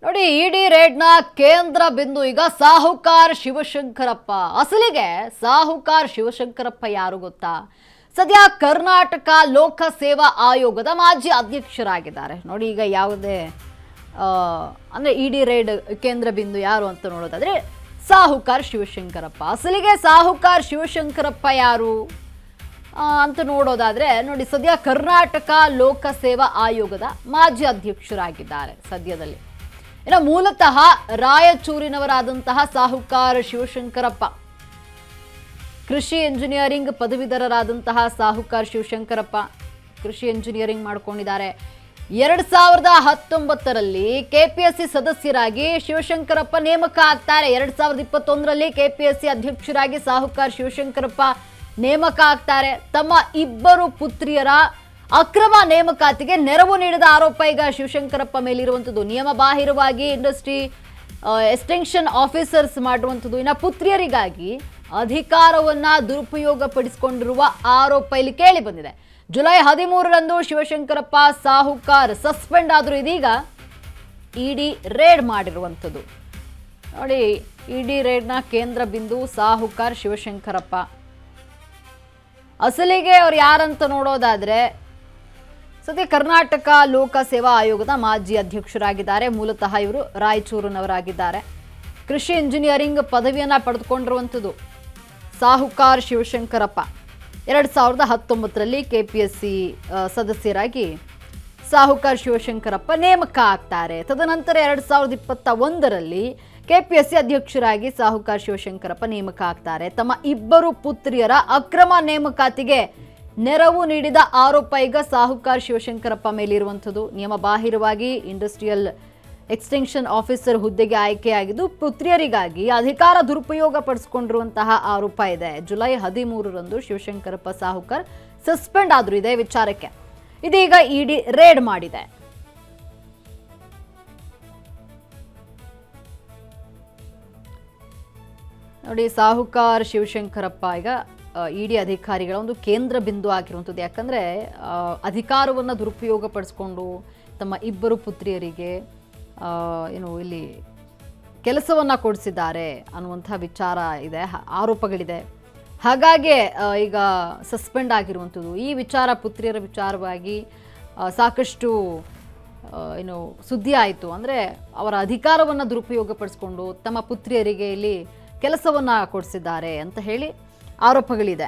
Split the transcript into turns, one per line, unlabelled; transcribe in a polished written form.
ನೋಡಿ ಇಡಿ ರೇಡ್ನ ಕೇಂದ್ರ ಬಿಂದು ಈಗ ಸಾಹುಕಾರ್ ಶಿವಶಂಕರಪ್ಪ. ಅಸಲಿಗೆ ಸಾಹುಕಾರ್ ಶಿವಶಂಕರಪ್ಪ ಯಾರು ಗೊತ್ತಾ? ಸದ್ಯ ಕರ್ನಾಟಕ ಲೋಕ ಸೇವಾ ಆಯೋಗದ ಮಾಜಿ ಅಧ್ಯಕ್ಷರಾಗಿದ್ದಾರೆ. ನೋಡಿ ಈಗ ಯಾವುದೇ ಅಂದ್ರೆ ಇಡಿ ರೇಡ್ ಕೇಂದ್ರ ಬಿಂದು ಯಾರು ಅಂತ ನೋಡೋದಾದ್ರೆ ಸಾಹುಕಾರ್ ಶಿವಶಂಕರಪ್ಪ. ಅಸಲಿಗೆ ಸಾಹುಕಾರ್ ಶಿವಶಂಕರಪ್ಪ ಯಾರು ಅಂತ ನೋಡೋದಾದ್ರೆ ನೋಡಿ ಸದ್ಯ ಕರ್ನಾಟಕ ಲೋಕ ಸೇವಾ ಆಯೋಗದ ಮಾಜಿ ಅಧ್ಯಕ್ಷರಾಗಿದ್ದಾರೆ ಸದ್ಯದಲ್ಲಿ. ಇನ್ನು ಮೂಲತಃ ರಾಯಚೂರಿನವರಾದಂತಹ ಸಾಹುಕಾರ್ ಶಿವಶಂಕರಪ್ಪ ಕೃಷಿ ಎಂಜಿನಿಯರಿಂಗ್ ಪದವೀಧರರಾದಂತಹ ಸಾಹುಕಾರ್ ಶಿವಶಂಕರಪ್ಪ ಕೃಷಿ ಎಂಜಿನಿಯರಿಂಗ್ ಮಾಡ್ಕೊಂಡಿದ್ದಾರೆ. 2019ರಲ್ಲಿ ಕೆಪಿಎಸ್ಸಿ ಸದಸ್ಯರಾಗಿ ಶಿವಶಂಕರಪ್ಪ ನೇಮಕ ಆಗ್ತಾರೆ. 2021ರಲ್ಲಿ ಕೆಪಿಎಸ್ಸಿ ಅಧ್ಯಕ್ಷರಾಗಿ ಸಾಹುಕಾರ್ ಶಿವಶಂಕರಪ್ಪ ನೇಮಕ ಆಗ್ತಾರೆ. ತಮ್ಮ ಇಬ್ಬರು ಪುತ್ರಿಯರ ಅಕ್ರಮ ನೇಮಕಾತಿಗೆ ನೆರವು ನೀಡಿದ ಆರೋಪ ಈಗ ಶಿವಶಂಕರಪ್ಪ ಮೇಲಿರುವಂಥದ್ದು. ನಿಯಮ ಬಾಹಿರವಾಗಿ ಇಂಡಸ್ಟ್ರಿ ಎಕ್ಸ್ಟೆನ್ಷನ್ ಆಫೀಸರ್ಸ್ ಮಾಡುವಂಥದ್ದು. ಇನ್ನು ಪುತ್ರಿಯರಿಗಾಗಿ ಅಧಿಕಾರವನ್ನ ದುರುಪಯೋಗ ಪಡಿಸಿಕೊಂಡಿರುವ ಆರೋಪ ಇಲ್ಲಿ ಕೇಳಿ ಬಂದಿದೆ. ಜುಲೈ 13ರಂದು ಶಿವಶಂಕರಪ್ಪ ಸಾಹುಕಾರ್ ಸಸ್ಪೆಂಡ್ ಆದರೂ ಇದೀಗ ಇಡಿ ರೇಡ್ ಮಾಡಿರುವಂಥದ್ದು. ನೋಡಿ ಇಡಿ ರೇಡ್ನ ಕೇಂದ್ರ ಬಿಂದು ಸಾಹುಕಾರ್ ಶಿವಶಂಕರಪ್ಪ. ಅಸಲಿಗೆ ಅವ್ರು ಯಾರಂತ ನೋಡೋದಾದ್ರೆ ಸದ್ಯ ಕರ್ನಾಟಕ ಲೋಕ ಸೇವಾ ಆಯೋಗದ ಮಾಜಿ ಅಧ್ಯಕ್ಷರಾಗಿದ್ದಾರೆ. ಮೂಲತಃ ಇವರು ರಾಯಚೂರಿನವರಾಗಿದ್ದಾರೆ. ಕೃಷಿ ಇಂಜಿನಿಯರಿಂಗ್ ಪದವಿಯನ್ನ ಪಡೆದುಕೊಂಡಿರುವಂಥದ್ದು ಸಾಹುಕಾರ್ ಶಿವಶಂಕರಪ್ಪ. 2019ರಲ್ಲಿ ಕೆಪಿಎಸ್ಸಿ ಸದಸ್ಯರಾಗಿ ಸಾಹುಕಾರ್ ಶಿವಶಂಕರಪ್ಪ ನೇಮಕ ಆಗ್ತಾರೆ. ತದನಂತರ 2021ರಲ್ಲಿ ಕೆಪಿಎಸ್ಸಿ ಅಧ್ಯಕ್ಷರಾಗಿ ಸಾಹುಕಾರ್ ಶಿವಶಂಕರಪ್ಪ ನೇಮಕ ಆಗ್ತಾರೆ. ತಮ್ಮ ಇಬ್ಬರು ಪುತ್ರಿಯರ ಅಕ್ರಮ ನೇಮಕಾತಿಗೆ ನೆರವು ನೀಡಿದ ಆರೋಪ ಈಗ ಸಾಹುಕಾರ್ ಶಿವಶಂಕರಪ್ಪ ಮೇಲಿರುವಂಥದ್ದು. ನಿಯಮ ಬಾಹಿರವಾಗಿ ಇಂಡಸ್ಟ್ರಿಯಲ್ ಎಕ್ಸ್ಟೆನ್ಷನ್ ಆಫೀಸರ್ ಹುದ್ದೆಗೆ ಆಯ್ಕೆಯಾಗಿದ್ದು ಪುತ್ರಿಯರಿಗಾಗಿ ಅಧಿಕಾರ ದುರುಪಯೋಗ ಪಡಿಸಿಕೊಂಡಿರುವಂತಹ ಆರೋಪ ಇದೆ. ಜುಲೈ 13ರಂದು ಶಿವಶಂಕರಪ್ಪ ಸಾಹುಕಾರ್ ಸಸ್ಪೆಂಡ್ ಆದ್ರು ಇದೇ ವಿಚಾರಕ್ಕೆ. ಇದೀಗ ಇಡಿ ರೇಡ್ ಮಾಡಿದೆ. ನೋಡಿ ಸಾಹುಕಾರ್ ಶಿವಶಂಕರಪ್ಪ ಈಗ ಇಡಿ ಅಧಿಕಾರಿಗಳ ಒಂದು ಕೇಂದ್ರ ಬಿಂದು ಆಗಿರುವಂಥದ್ದು. ಯಾಕಂದರೆ ಅಧಿಕಾರವನ್ನು ದುರುಪಯೋಗ ಪಡಿಸ್ಕೊಂಡು ತಮ್ಮ ಇಬ್ಬರು ಪುತ್ರಿಯರಿಗೆ ಇಲ್ಲಿ ಕೆಲಸವನ್ನು ಕೊಡಿಸಿದ್ದಾರೆ ಅನ್ನುವಂಥ ವಿಚಾರ ಇದೆ, ಆರೋಪಗಳಿದೆ. ಹಾಗಾಗಿ ಈಗ ಸಸ್ಪೆಂಡ್ ಆಗಿರುವಂಥದ್ದು. ಈ ವಿಚಾರ ಪುತ್ರಿಯರ ವಿಚಾರವಾಗಿ ಸಾಕಷ್ಟು ಸುದ್ದಿ ಆಯಿತು. ಅಂದರೆ ಅವರ ಅಧಿಕಾರವನ್ನು ದುರುಪಯೋಗ ಪಡಿಸ್ಕೊಂಡು ತಮ್ಮ ಪುತ್ರಿಯರಿಗೆ ಇಲ್ಲಿ ಕೆಲಸವನ್ನು ಕೊಡಿಸಿದ್ದಾರೆ ಅಂತ ಹೇಳಿ ಆರೋಪಗಳಿದೆ.